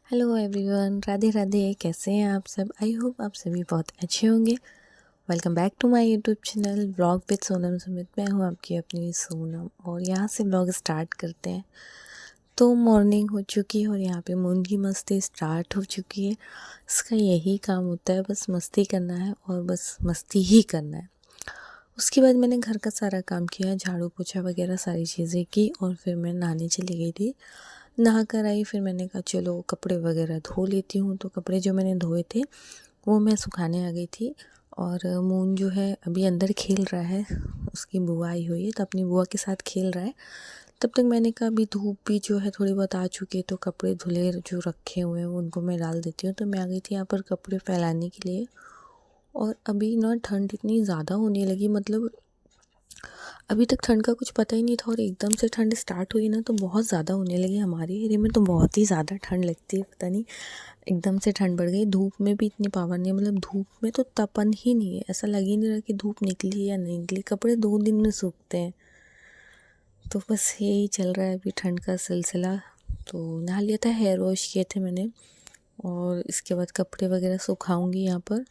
Hello everyone, Radhe Radhe. कैसे हैं आप सब? आई होप आप सभी बहुत अच्छे होंगे। Welcome back to my YouTube channel blog with Sonam Sumit. मैं हूं आपकी अपनी सोनम और यहाँ से ब्लॉग स्टार्ट करते हैं। तो मॉर्निंग हो चुकी है और यहाँ पे मून की मस्ती स्टार्ट हो चुकी है। इसका यही काम होता है, बस मस्ती करना है और बस मस्ती ही करना है। उसके बाद मैंने घर का सारा काम किया, झाड़ू पोछा वगैरह सारी चीज़ें की और फिर मैं नहाने चली गई थी। नहा कर आई, फिर मैंने कहा चलो कपड़े वगैरह धो लेती हूँ। तो कपड़े जो मैंने धोए थे वो मैं सुखाने आ गई थी। और मून जो है अभी अंदर खेल रहा है, उसकी बुआ आई हुई है तो अपनी बुआ के साथ खेल रहा है। तब तक मैंने कहा अभी धूप भी जो है थोड़ी बहुत आ चुकी है तो कपड़े धुले जो रखे हुए हैं वो उनको मैं डाल देती हूँ। तो मैं आ गई थी यहाँ पर कपड़े फैलाने के लिए। और अभी ना ठंड इतनी ज़्यादा होने लगी, मतलब अभी तक ठंड का कुछ पता ही नहीं था और एकदम से ठंड स्टार्ट हुई ना तो बहुत ज़्यादा होने लगी। हमारे एरिया में तो बहुत ही ज़्यादा ठंड लगती है, पता नहीं एकदम से ठंड बढ़ गई। धूप में भी इतनी पावर नहीं है, मतलब धूप में तो तपन ही नहीं है, ऐसा लग ही नहीं रहा कि धूप निकली या नहीं निकली। कपड़े 2 दिन में सूखते हैं। तो बस यही चल रहा है अभी ठंड का सिलसिला। तो नहा लिया था, हेयर वॉश किए थे मैंने और इसके बाद कपड़े वगैरह सुखाऊंगी यहाँ पर।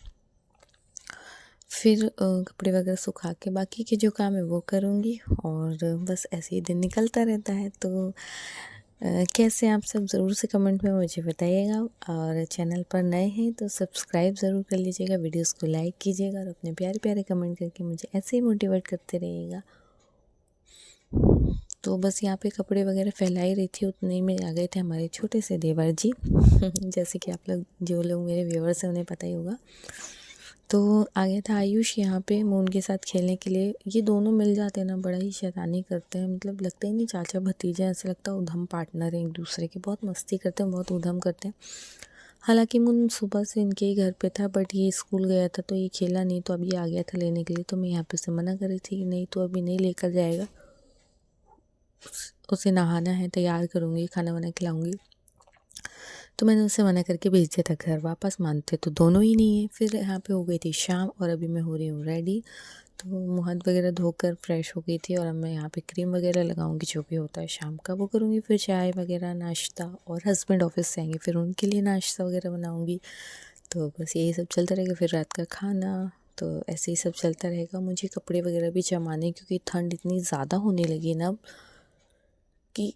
फिर कपड़े वगैरह सुखा के बाकी के जो काम है वो करूँगी और बस ऐसे ही दिन निकलता रहता है। तो कैसे आप सब ज़रूर से कमेंट में मुझे बताइएगा और चैनल पर नए हैं तो सब्सक्राइब ज़रूर कर लीजिएगा, वीडियोस को लाइक कीजिएगा और अपने प्यारे प्यारे कमेंट करके मुझे ऐसे ही मोटिवेट करते रहिएगा। तो बस यहाँ पे कपड़े वगैरह फैला ही रही थी, उतने ही में आ गए थे हमारे छोटे से देवर जी जैसे कि आप लोग जो लोग मेरे व्यूअर्स हैं उन्हें पता ही होगा। तो आ गया था आयुष यहाँ पे मून के साथ खेलने के लिए। ये दोनों मिल जाते हैं ना बड़ा ही शैतानी करते हैं, मतलब लगता ही नहीं चाचा भतीजे, ऐसा लगता है उधम पार्टनर हैं एक दूसरे के। बहुत मस्ती करते हैं, बहुत उधम करते हैं। हालांकि मून सुबह से इनके ही घर पे था, बट ये स्कूल गया था तो ये खेला नहीं, तो अभी आ गया था लेने के लिए। तो मैं यहाँ पे से मना कर रही थी कि नहीं तो अभी नहीं लेकर जाएगा, उसे नहाना है, तैयार करूँगी, खाना वाना खिलाऊँगी। तो मैंने उसे मना करके भेज दिया था घर वापस। मानते तो दोनों ही नहीं है। फिर यहाँ पे हो गई थी शाम और अभी मैं हो रही हूँ रेडी। तो मुँह हाथ वगैरह धोकर फ्रेश हो गई थी और अब मैं यहाँ पे क्रीम वगैरह लगाऊंगी, जो भी होता है शाम का वो करूँगी। फिर चाय वगैरह नाश्ता, और हस्बैंड ऑफिस से आएंगे फिर उनके लिए नाश्ता वगैरह बनाऊँगी। तो बस यही सब चलता रहेगा। फिर रात का खाना, तो ऐसे ही सब चलता रहेगा। मुझे कपड़े वगैरह भी जमाने, क्योंकि ठंड इतनी ज़्यादा होने लगी ना कि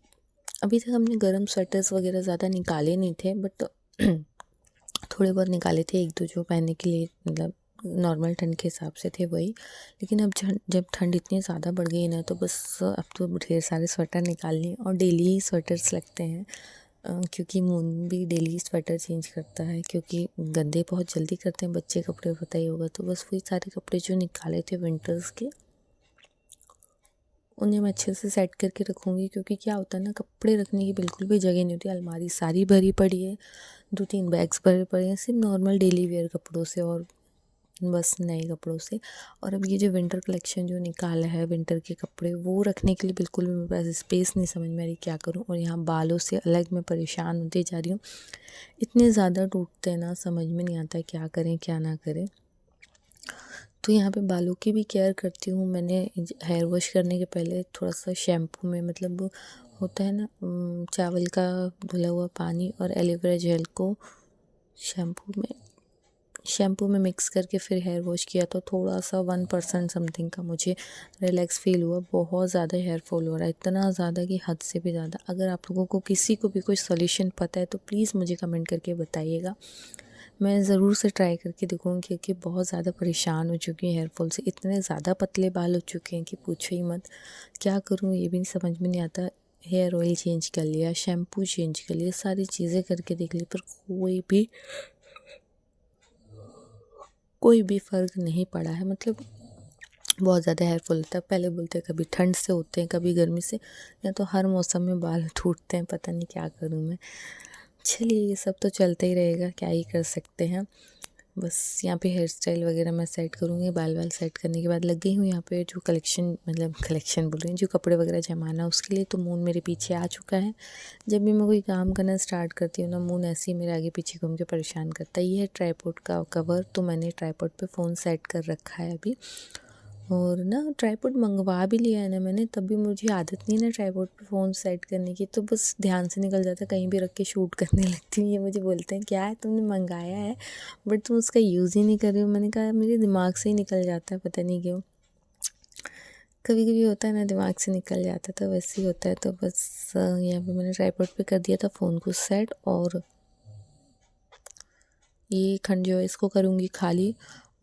अभी तक हमने गर्म स्वेटर्स वगैरह ज़्यादा निकाले नहीं थे, बट थोड़े बहुत निकाले थे, एक दो जो पहनने के लिए मतलब नॉर्मल ठंड के हिसाब से थे वही। लेकिन अब जब ठंड इतनी ज़्यादा बढ़ गई ना तो बस अब तो ढेर सारे स्वेटर निकालने और डेली ही स्वेटर्स लगते हैं। क्योंकि मून भी डेली स्वेटर चेंज करता है, क्योंकि गंदे बहुत जल्दी करते हैं बच्चे कपड़े, पता ही होगा। तो बस वही सारे कपड़े जो निकाले थे विंटर्स के उन्हें मैं अच्छे से सेट करके रखूँगी। क्योंकि क्या होता है ना, कपड़े रखने की बिल्कुल भी जगह नहीं होती। अलमारी सारी भरी पड़ी है, 2-3 बैग्स भरे पड़े हैं सिर्फ नॉर्मल डेली वेयर कपड़ों से और बस नए कपड़ों से। और अब ये जो विंटर कलेक्शन जो निकाला है विंटर के कपड़े, वो रखने के लिए बिल्कुल भी मेरे पास स्पेस नहीं, समझ में आ रही क्या करूँ। और यहाँ बालों से अलग मैं परेशान होती जा रही हूँ, इतने ज़्यादा टूटते हैं ना, समझ में नहीं आता क्या करें क्या ना करें। तो यहाँ पे बालों की भी केयर करती हूँ। मैंने हेयर वॉश करने के पहले थोड़ा सा शैम्पू में, मतलब होता है ना चावल का धुला हुआ पानी और एलोवेरा जेल को शैम्पू में मिक्स करके फिर हेयर वॉश किया। तो थोड़ा सा 1% समथिंग का मुझे रिलैक्स फील हुआ। बहुत ज़्यादा हेयर फॉल हो रहा है, इतना ज़्यादा कि हद से भी ज़्यादा। अगर आप लोगों को किसी को भी कोई सोल्यूशन पता है तो प्लीज़ मुझे कमेंट करके बताइएगा, मैं ज़रूर से ट्राई करके देखूँगी। क्योंकि बहुत ज़्यादा परेशान हो चुकी हूँ हेयर फॉल से, इतने ज़्यादा पतले बाल हो चुके हैं कि पूछो ही मत। क्या करूँ ये भी नहीं समझ में नहीं आता। हेयर ऑयल चेंज कर लिया, शैम्पू चेंज कर लिया, सारी चीज़ें करके देख ली, पर कोई भी फ़र्क नहीं पड़ा है। मतलब बहुत ज़्यादा हेयर फॉल होता है। पहले बोलते हैं कभी ठंड से होते हैं कभी गर्मी से, या तो हर मौसम में बाल टूटते हैं। पता नहीं क्या करूँ मैं। चलिए ये सब तो चलता ही रहेगा, क्या ही कर सकते हैं। बस यहाँ पे हेयर स्टाइल वगैरह मैं सेट करूँगी। बाल सेट करने के बाद लग गई हूँ यहाँ पे जो कलेक्शन बोल रही हूँ, जो कपड़े वगैरह जमाना उसके लिए। तो मून मेरे पीछे आ चुका है। जब भी मैं कोई काम करना स्टार्ट करती हूँ ना, मून ऐसे ही मेरे आगे पीछे घूम के परेशान करता है। ये है ट्राईपॉड का कवर, तो मैंने ट्राईपॉड पे फ़ोन सेट कर रखा है अभी। और ना ट्राइपॉड मंगवा भी लिया है ना मैंने, तब भी मुझे आदत नहीं है ना ट्राइपॉड पे फ़ोन सेट करने की, तो बस ध्यान से निकल जाता है, कहीं भी रख के शूट करने लगती हूँ। ये मुझे बोलते हैं क्या है तुमने मंगाया है बट तुम उसका यूज़ ही नहीं कर रही हो। मैंने कहा मेरे दिमाग से ही निकल जाता है, पता नहीं क्यों, कभी कभी होता है ना दिमाग से निकल जाता है, तो वैसे ही होता है। तो बस यहाँ पे मैंने ट्राइपॉड पे कर दिया था फ़ोन को सेट, और ये खंड जो है इसको करूँगी खाली,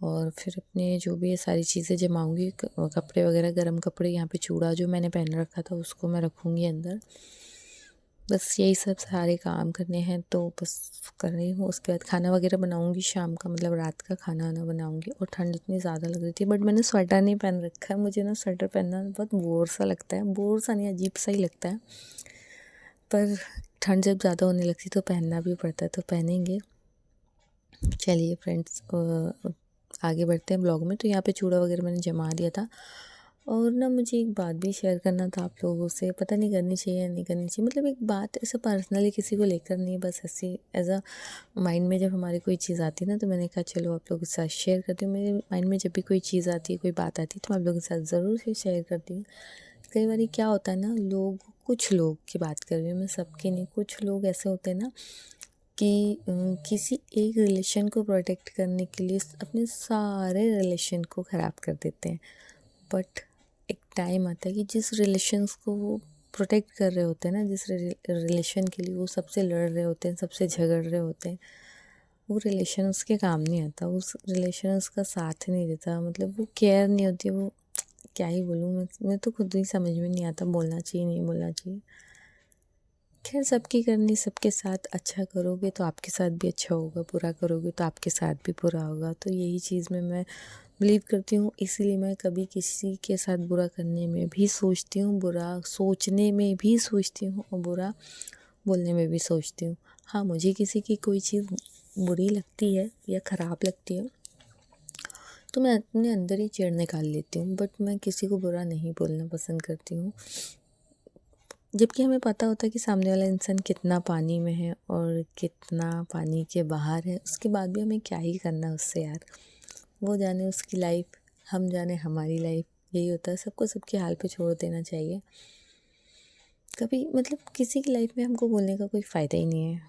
और फिर अपने जो भी ये सारी चीज़ें जमाऊँगी, कपड़े वगैरह, गर्म कपड़े, यहाँ पे चूड़ा जो मैंने पहन रखा था उसको मैं रखूँगी अंदर। बस यही सब सारे काम करने हैं, तो बस कर रही हूँ। उसके बाद खाना वगैरह बनाऊँगी शाम का, मतलब रात का खाना वाना बनाऊँगी। और ठंड इतनी ज़्यादा लग रही थी, बट मैंने स्वेटर नहीं पहन रखा है। मुझे ना स्वेटर पहनना बहुत बोर सा लगता है, बोर सा नहीं, अजीब सा ही लगता है, पर ठंड जब ज़्यादा होने लगती तो पहनना भी पड़ता है, तो पहनेंगे। चलिए फ्रेंड्स, आगे बढ़ते हैं ब्लॉग में। तो यहाँ पे चूड़ा वगैरह मैंने जमा दिया था। और ना मुझे एक बात भी शेयर करना था आप लोगों से, पता नहीं करनी चाहिए या नहीं करनी चाहिए, मतलब एक बात ऐसे पर्सनली किसी को लेकर नहीं, बस ऐसे एज अ माइंड में जब हमारी कोई चीज़ आती है ना, तो मैंने कहा चलो आप लोगों के साथ शेयर करती हूँ। मेरे माइंड में जब भी कोई चीज़ आती है, कोई बात आती है, तो मैं आप लोगों के साथ ज़रूर से शेयर करती हूँ। कई बार क्या होता है ना, लोग, कुछ लोग की बात कर रही हूँ मैं, सबके नहीं, कुछ लोग ऐसे होते हैं ना कि किसी एक रिलेशन को प्रोटेक्ट करने के लिए अपने सारे रिलेशन को ख़राब कर देते हैं। बट एक टाइम आता है कि जिस रिलेशंस को वो प्रोटेक्ट कर रहे होते हैं ना, जिस रिलेशन के लिए वो सबसे लड़ रहे होते हैं, सबसे झगड़ रहे होते हैं, वो रिलेशन उसके काम नहीं आता, उस रिलेशन उसका साथ नहीं देता, मतलब वो केयर नहीं होती। वो क्या ही बोलूँ मैं तो खुद ही समझ में नहीं आता, बोलना चाहिए नहीं बोलना चाहिए। खैर, सबकी करनी सबके साथ, अच्छा करोगे तो आपके साथ भी अच्छा होगा, बुरा करोगे तो आपके साथ भी बुरा होगा। तो यही चीज़ में मैं बिलीव करती हूँ, इसीलिए मैं कभी किसी के साथ बुरा करने में भी सोचती हूँ, बुरा सोचने में भी सोचती हूँ, और बुरा बोलने में भी सोचती हूँ। हाँ, मुझे किसी की कोई चीज़ बुरी लगती है या ख़राब लगती है तो मैं अपने अंदर ही चिढ़ निकाल लेती हूँ, बट मैं किसी को बुरा नहीं बोलना पसंद करती हूँ। जबकि हमें पता होता है कि सामने वाला इंसान कितना पानी में है और कितना पानी के बाहर है, उसके बाद भी हमें क्या ही करना उससे यार। वो जाने उसकी लाइफ, हम जाने हमारी लाइफ, यही होता है। सबको सबके हाल पे छोड़ देना चाहिए। कभी मतलब किसी की लाइफ में हमको बोलने का कोई फ़ायदा ही नहीं है,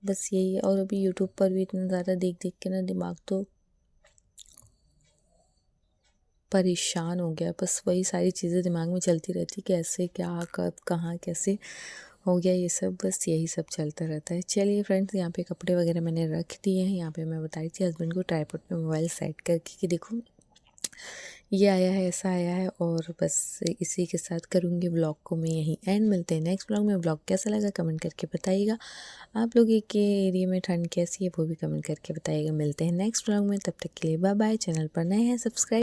बस यही है। और अभी यूट्यूब पर भी इतना ज़्यादा देख देख के ना दिमाग तो परेशान हो गया। बस वही सारी चीज़ें दिमाग में चलती रहती, कैसे, क्या, कब, कहाँ, कैसे हो गया ये सब, बस यही सब चलता रहता है। चलिए फ्रेंड्स, यहाँ पे कपड़े वगैरह मैंने रख दिए हैं। यहाँ पे मैं बता रही थी हस्बैंड को ट्राइपॉड पे मोबाइल सेट करके कि देखो ये आया है, ऐसा आया है। और बस इसी के साथ करूँगी ब्लॉग को मैं यहीं एंड। मिलते हैं नेक्स्ट ब्लॉग में। ब्लॉग कैसा लगा कमेंट करके बताइएगा। आप लोग के एरिया में ठंड कैसी है वो भी कमेंट करके बताइएगा। मिलते हैं नेक्स्ट ब्लॉग में, तब तक के लिए बाय बाय। चैनल पर नए हैं सब्सक्राइब